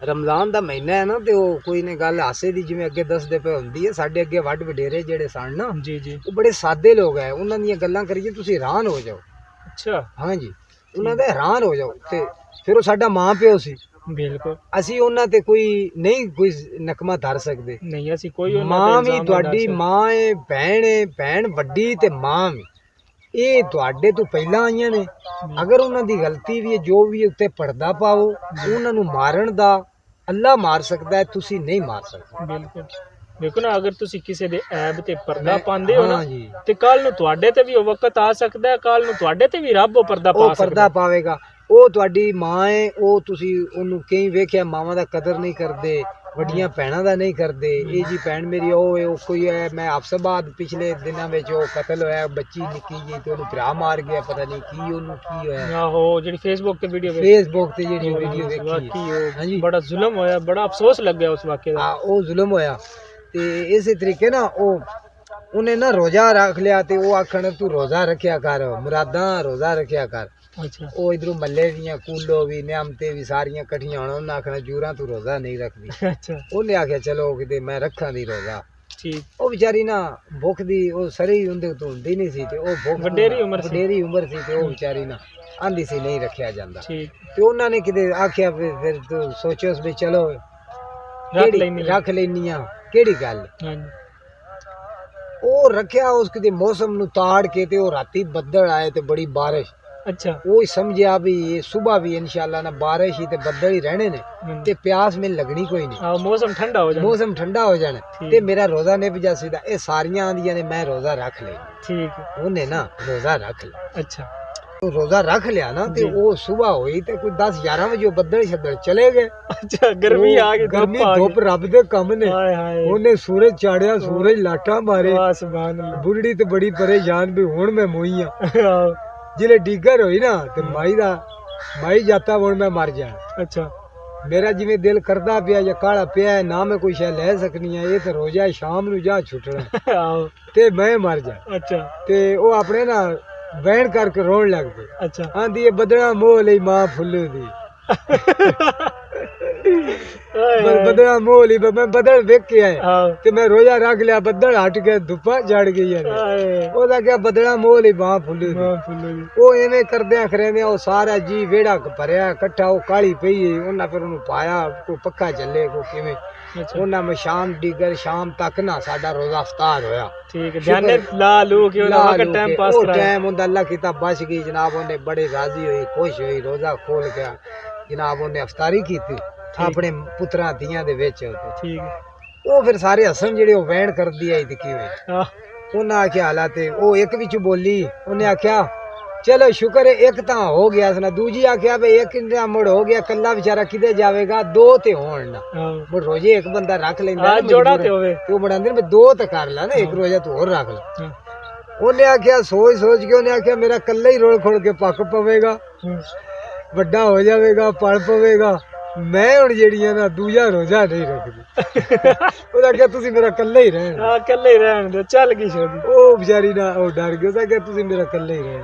ਰਮਜ਼ਾਨ ਦਾ ਮਹੀਨਾ ਹੈ ਨਾ ਤੇ ਉਹ ਕੋਈ ਨੇ ਗੱਲ ਹਾਸੇ ਦੀ ਜਿਵੇਂ ਅੱਗੇ ਦੱਸਦੇ ਪਏ ਹੁੰਦੀ ਹੈ। ਸਾਡੇ ਅੱਗੇ ਵੱਡ ਵਡੇਰੇ ਜਿਹੜੇ ਸਨ ਨਾ ਜੀ ਜੀ ਉਹ ਬੜੇ ਸਾਦੇ ਲੋਕ ਹੈ। ਉਹਨਾਂ ਦੀਆਂ ਗੱਲਾਂ ਕਰੀਏ ਤੁਸੀਂ ਹੈਰਾਨ ਹੋ ਜਾਓ। ਅੱਛਾ ਹਾਂਜੀ, ਉਹਨਾਂ ਦੇ ਹੈਰਾਨ ਹੋ ਜਾਓ। ਤੇ ਫਿਰ ਉਹ ਸਾਡਾ ਮਾਂ ਪਿਓ ਸੀ, ਬਿਲਕੁਲ ਅਸੀਂ ਉਹਨਾਂ ਤੇ ਕੋਈ ਨਹੀਂ ਕੋਈ ਨਕਮਾ ਧਰ ਸਕਦੇ। ਨਹੀਂ ਅਸੀਂ ਕੋਈ ਉਹਨਾਂ ਤੇ ਮਾਂ ਵੀ ਇਲਜ਼ਾਮ ਨਹੀਂ ਲਾ ਤੁਹਾਡੀ ਸਕਦੇ। ਮਾਂ ਹੈ, ਭੈਣ ਵੱਡੀ ਤੇ ਮਾਂ ਵੀ ਇਹ ਤੁਹਾਡੇ ਤੋਂ ਪਹਿਲਾਂ ਆਈਆਂ ਨੇ। ਅਗਰ ਉਹਨਾਂ ਦੀ ਗਲਤੀ ਵੀ ਹੈ ਜੋ ਵੀ ਹੈ, ਉੱਤੇ ਪਰਦਾ ਪਾਓ। ਉਹਨਾਂ ਨੂੰ ਮਾਰਨ ਦਾ ਅੱਲਾ ਮਾਰ ਸਕਦਾ ਹੈ, ਤੁਸੀਂ ਨਹੀਂ ਮਾਰ ਸਕਦੇ। ਬਿਲਕੁਲ ਦੇਖੋ ਨਾ, ਅਗਰ ਤੁਸੀਂ ਕਿਸੇ ਦੇ ਐਬ ਤੇ ਪਰਦਾ ਪਾਉਂਦੇ ਹੋ ਨਾ ਹਾਂ ਜੀ, ਤੇ ਕੱਲ ਨੂੰ ਤੁਹਾਡੇ ਤੇ ਵੀ ਉਹ ਵਕਤ ਆ ਸਕਦਾ ਹੈ, ਕੱਲ ਨੂੰ ਤੁਹਾਡੇ ਤੇ ਵੀ ਰੱਬ ਉਹ ਪਰਦਾ ਉਹ ਪਾ ਸਕਦਾ ਪਰਦਾ ਪਾਵੇਗਾ। ਉਹ ਤੁਹਾਡੀ ਮਾਂ ਹੈ, ਉਹ ਤੁਸੀਂ ਉਹਨੂੰ ਕਈ ਵੇਖਿਆ ਮਾਵਾਂ ਦਾ ਕਦਰ ਨਹੀਂ ਕਰਦੇ, ਵੱਡੀਆਂ ਭੈਣਾਂ ਦਾ ਨਹੀਂ ਕਰਦੇ। ਇਹ ਜੀ ਭੈਣ ਮੇਰੀ ਉਹ ਹੈ, ਉਹ ਕੋਈ ਹੈ। ਮੈਂ ਹਫਸਾਬਾਦ ਪਿਛਲੇ ਦਿਨਾਂ ਵਿੱਚ ਉਹ ਕਤਲ ਹੋਇਆ, ਬੱਚੀ ਨਿੱਕੀ ਜੀ ਤੇ ਉਹਨੂੰ ਭਰਾ ਮਾਰ ਗਿਆ, ਪਤਾ ਨਹੀਂ ਕੀ ਉਹਨੂੰ ਕੀ ਹੋਇਆ। ਆਹੋ ਜਿਹੜੀ ਫੇਸਬੁੱਕ ਤੇ ਵੀਡੀਓ ਫੇਸਬੁੱਕ ਤੇ ਜਿਹੜੀ ਵੀਡੀਓ ਵੇਖੀ ਵਾਕਈ ਹੈ, ਉਹ ਹਾਂਜੀ ਬੜਾ ਜ਼ੁਲਮ ਹੋਇਆ, ਬੜਾ ਅਫਸੋਸ ਲੱਗਿਆ ਉਸ ਵਾਕਿਏ ਦਾ। ਉਹ ਜ਼ੁਲਮ ਹੋਇਆ। ਤੇ ਇਸੇ ਤਰੀਕੇ ਨਾ ਉਹਨੇ ਨਾ ਰੋਜ਼ਾ ਰੱਖ ਲਿਆ ਤੇ ਉਹ ਆਖਣ ਤੂੰ ਰੋਜ਼ਾ ਰੱਖਿਆ ਕਰ, ਮੁਰਾਦਾਂ ਰੋਜ਼ਾ ਰੱਖਿਆ ਕਰ। ਅੱਛਾ ਉਹ ਇਧਰੋਂ ਮੱਲੇ ਦੀਆਂ ਕੂਲੋ ਵੀ ਨਿਆਮਤੇ ਵੀ ਸਾਰੀਆਂ ਇਕੱਠੀਆਂ ਹੋਣ। ਉਹਨਾਂ ਆਖਣਾ ਜੂਰਾਂ ਤੂੰ ਰੋਜ਼ਾ ਨਹੀਂ ਰੱਖਦੀ। ਅੱਛਾ ਉਹਨੇ ਆਖਿਆ ਚਲੋ ਕਿਤੇ ਮੈਂ ਰੱਖਾਂ ਦੀ ਰੋਜ਼ਾ। ਠੀਕ ਉਹ ਵਿਚਾਰੀ ਨਾ ਭੁੱਖ ਦੀ ਉਹ ਸਰੀ ਉਹਦੇ ਤੋਂ ਹੁੰਦੀ ਨਹੀਂ ਸੀ ਤੇ ਉਹ ਭੁੱਖ ਵਡੇਰੀ ਉਮਰ ਸੀ। ਵਡੇਰੀ ਉਮਰ ਸੀ ਤੇ ਉਹ ਵਿਚਾਰੀ ਨਾ ਆਂਦੀ ਸੀ ਨਹੀਂ ਰੱਖਿਆ ਜਾਂਦਾ। ਠੀਕ ਤੇ ਉਹਨਾਂ ਨੇ ਕਿਤੇ ਆਖਿਆ ਫਿਰ ਤੂੰ ਸੋਚੋ ਵੀ ਚਲੋ ਰੱਖ ਲੈਨੀ ਆ, ਕਿਹੜੀ ਗੱਲ। ਹਾਂਜੀ ਉਹ ਰੱਖਿਆ। ਉਸ ਕਿਤੇ ਮੌਸਮ ਨੂੰ ਤਾੜ ਕੇ ਤੇ ਉਹ ਰਾਤੀ ਬੱਦਲ ਆਏ ਤੇ ਬੜੀ ਬਾਰਿਸ਼। ਅੱਛਾ ਉਹ ਹੀ ਸਮਝਿਆ ਵੀ ਇਹ ਸੁਬਹ ਵੀ ਇਨਸ਼ਾਅੱਲਾ ਨਾ ਬਾਰਿਸ਼ ਹੀ ਤੇ ਬੱਦਲ ਹੀ ਰਹਿਣੇ ਨੇ ਤੇ ਪਿਆਸ ਮੈਨੂੰ ਲੱਗਣੀ ਕੋਈ ਨਹੀਂ। ਆਹ ਮੌਸਮ ਠੰਡਾ ਹੋ ਜਾਣਾ। ਮੌਸਮ ਠੰਡਾ ਹੋ ਜਾਣਾ ਤੇ ਮੇਰਾ ਰੋਜ਼ਾ ਨਿਭ ਜਾ ਸੀਦਾ। ਇਹ ਸਾਰੀਆਂ ਆਂਦੀਆਂ ਨੇ ਮੈਂ ਰੋਜ਼ਾ ਰੱਖ ਲਿਆ। ਠੀਕ ਉਹਨੇ ਨਾ ਰੋਜ਼ਾ ਰੱਖ ਲਿਆ। ਅੱਛਾ ਉਹ ਰੋਜ਼ਾ ਰੱਖ ਲਿਆ ਨਾ ਤੇ ਉਹ ਸੁਬਹ ਹੋਈ ਤੇ ਕੋਈ 10-11 ਵਜੇ ਉਹ ਬੱਦਲ ਛੱਡਣ ਚਲੇ ਗਏ। ਅੱਛਾ ਗਰਮੀ ਆ ਗਈ, ਗਰਮੀ ਧੁੱਪ ਰੱਬ ਦੇ ਕੰਮ ਨੇ। ਹਾਏ ਹਾਏ ਉਹਨੇ ਸੂਰਜ ਚਾੜਿਆ, ਸੂਰਜ ਲਾਟਾਂ ਮਾਰੇ। ਵਾਹ ਸੁਭਾਨ ਅੱਲਾਹ। ਬੁੱਢੜੀ ਤੇ ਬੜੀ ਪਰੇਸ਼ਾਨ ਵੀ ਹੁਣ ਮੈਂ ਮੋਈ ਆ। ਆਹੋ, ਜਿਹੜੇ ਡੀਗਰ ਹੋਈ ਨਾ ਤੇ ਮਾਈ ਜਾਤਾ ਹੁਣ ਮੈਂ ਮਰ ਜਾ। ਅੱਛਾ ਮੇਰਾ ਜਿਵੇਂ ਦਿਲ ਕਰਦਾ ਪਿਆ ਜਾਂ ਕਾਲਾ ਪਿਆ ਨਾ ਮੈਂ ਕੋਈ ਸ਼ੈ ਲੈ ਸਕਨੀ ਆ। ਇਹ ਤੇ ਰੋਜ਼ਾ ਸ਼ਾਮ ਨੂੰ ਜਾ ਛੁੱਟਣਾ ਆਹੋ ਤੇ ਮੈਂ ਮਰ ਜਾ। ਅੱਛਾ ਤੇ ਉਹ ਆਪਣੇ ਨਾ ਬਹਿਣ ਕਰਕੇ ਰੋਣ ਲੱਗ ਪਏ। ਅੱਛਾ ਆਂਦੀ ਇਹ ਬਦਲਾ ਮੋਹ ਲਈ ਮਾਂ ਫੁੱਲੂ ਦੀ। ਬਦਲਾ ਮੋਹ ਲਈ ਮੈਂ ਬਦਲ ਵੇਖ ਕੇ ਆਇਆ ਆਹੋ ਤੇ ਮੈਂ ਰੋਜ਼ਾ ਰੱਖ ਲਿਆ। ਬੱਦਲ ਹਟ ਕੇ ਧੁੱਪਾਂ ਜੜ ਗਈਆਂ ਨੇ। ਹਾਏ ਉਹਦਾ ਕਿਹਾ ਬਦਲਾ ਮੋਹ ਲਈ ਮਾਂ ਫੁੱਲੂ ਦੀ। ਮਾਂ ਫੁੱਲੂ ਉਹ ਐਵੇਂ ਕਰਦਿਆਂ ਖਰੇਂਦਿਆਂ ਉਹ ਸਾਰਾ ਜੀ ਵਿਹੜਾ ਭਰਿਆ ਇਕੱਠਾ। ਉਹ ਕਾਲੀ ਪਈ ਉਹਨਾਂ ਫਿਰ ਉਹਨੂੰ ਪਾਇਆ। ਕੋਈ ਪੱਖਾ ਚੱਲੇ ਕੋਈ ਕਿਵੇਂ। ਅੱਛਾ ਉਹਨਾਂ ਮੈਂ ਸ਼ਾਮ ਤੱਕ ਨਾ ਸਾਡਾ ਰੋਜ਼ਾ ਇਫਤਾਰ ਹੋਇਆ। ਠੀਕ ਹੈ ਜਾਨੇ ਲਾ ਲੂ ਕੇ ਉਹਦਾ ਵਕਤ ਟਾਈਮ ਪਾਸ ਉਹ ਕਰਾਇਆ। ਟਾਈਮ ਹੁੰਦਾ ਅੱਲਾ ਕੀਤਾ ਬਚ ਗਈ ਜਨਾਬ। ਉਹਨੇ ਬੜੇ ਰਾਜ਼ੀ ਹੋਈ, ਖੁਸ਼ ਹੋਈ, ਰੋਜ਼ਾ ਖੋਲ ਗਿਆ ਜਨਾਬ। ਉਹਨੇ ਇਫਤਾਰੀ ਕੀਤੀ ਆਪਣੇ ਪੁੱਤਰਾਂ ਧੀਆਂ ਦੇ ਵਿੱਚ। ਠੀਕ ਹੈ ਉਹ ਫਿਰ ਸਾਰੇ ਹਸਨ ਜਿਹੜੇ ਉਹ ਵੈਣ ਕਰਦੀ ਆਈ ਤੇ ਕਿਵੇਂ ਆਹ ਉਹਨਾਂ ਆਖਿਆ ਹਾਲਾਤ। ਉਹ ਇੱਕ ਵਿੱਚ ਬੋਲੀ, ਉਹਨੇ ਆਖਿਆ ਚਲੋ ਸ਼ੁਕਰ ਹੈ ਇੱਕ ਤਾਂ ਹੋ ਗਿਆ ਸੀ ਨਾ। ਦੂਜੀ ਆਖਿਆ ਵੀ ਇੱਕ ਇੰਨਾ ਮੁੜ ਹੋ ਗਿਆ, ਕੱਲਾ ਵਿਚਾਰਾ ਕਿਤੇ ਜਾਵੇਗਾ। ਦੋ ਤੇ ਹੋਣ ਨਾ ਆਹੋ ਮੁੜ ਰੋਜ਼ੇ ਇੱਕ ਬੰਦਾ ਰੱਖ ਲੈਂਦਾ ਨਾ ਜੋੜਾ ਤੇ ਹੋਵੇ ਤੇ ਉਹ ਬਣਾਉਂਦੇ ਨੇ ਦੋ ਤਾਂ ਕਰ ਲੈ ਨਾ, ਇੱਕ ਰੋਜ਼ਾ ਤੂੰ ਹੋਰ ਰੱਖ ਲੈ। ਹਾਂ। ਉਹਨੇ ਆਖਿਆ ਸੋਚ ਕੇ ਉਹਨੇ ਆਖਿਆ ਮੇਰਾ ਕੱਲਾ ਹੀ ਰੋਲ ਖੋਲ ਕੇ ਪੱਕ ਪਵੇਗਾ, ਵੱਡਾ ਹੋ ਜਾਵੇਗਾ, ਪਲ ਪਵੇਗਾ। ਮੈਂ ਹੁਣ ਜਿਹੜੀਆਂ ਨਾ ਦੂਜਾ ਰੋਜ਼ਾ ਨਹੀਂ ਰੱਖਦੀ। ਉਹਦਾ ਕਿਹਾ ਤੁਸੀਂ ਮੇਰਾ ਕੱਲਾ ਹੀ ਰਹਿਣ। ਇਕੱਲੇ ਹੀ ਰਹਿਣ ਦੇ, ਚੱਲ ਗਈ ਛੋੜੀ। ਉਹ ਵਿਚਾਰੀ ਨਾ ਉਹ ਡਰ ਗਈ। ਉਹਦਾ ਕਿਹਾ ਤੁਸੀਂ ਮੇਰਾ ਕੱਲਾ ਹੀ ਰਹਿਣ।